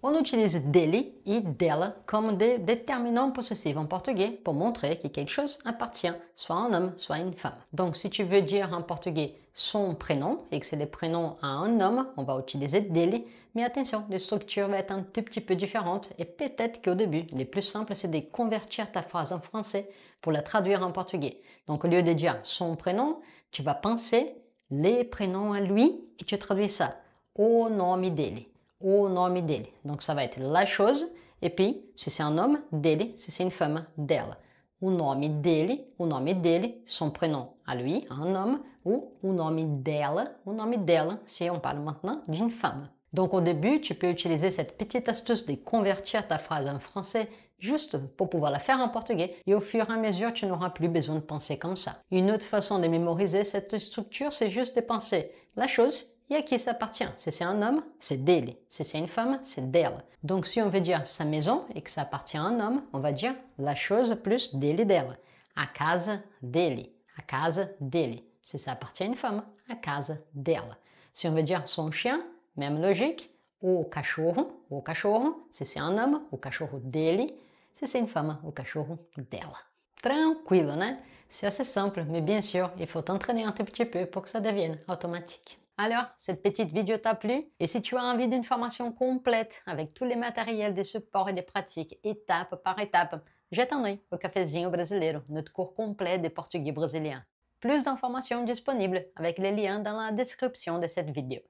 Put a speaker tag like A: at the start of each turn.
A: On utilise dele et dela comme des déterminants possessifs en portugais pour montrer que quelque chose appartient soit à un homme, soit à une femme. Donc si tu veux dire en portugais son prénom et que c'est le prénom à un homme, on va utiliser dele, mais attention, la structure va être un tout petit peu différente et peut-être qu'au début, le plus simple c'est de convertir ta phrase en français pour la traduire en portugais. Donc au lieu de dire son prénom, tu vas penser les prénoms à lui et tu traduis ça au nome dele. Au nome dele. Donc ça va être la chose, et puis si c'est un homme, dele, si c'est une femme, dela. O nome dele, son prénom à lui, à un homme, ou o nome dela, si on parle maintenant d'une femme. Donc au début, tu peux utiliser cette petite astuce de convertir ta phrase en français juste pour pouvoir la faire en portugais et au fur et à mesure, tu n'auras plus besoin de penser comme ça. Une autre façon de mémoriser cette structure, c'est juste de penser la chose et à qui ça appartient. Si c'est un homme, c'est dele. Si c'est une femme, c'est dela. Donc si on veut dire sa maison et que ça appartient à un homme, on va dire la chose plus dele dela. A casa dele. A casa dele. Si ça appartient à une femme, a casa dela. Si on veut dire son chien, même logique, o cachorro, si c'est un homme, o cachorro dele, si c'est une femme, o cachorro dela. Tranquilo, né? C'est assez simple, mais bien sûr, il faut t'entraîner un tout petit peu pour que ça devienne automatique. Alors, cette petite vidéo t'a plu? Et si tu as envie d'une formation complète avec tous les matériels de support et de pratique, étape par étape, jette un œil au Cafezinho Brasileiro, notre cours complet de portugais brésilien. Plus d'informations disponibles avec les liens dans la description de cette vidéo.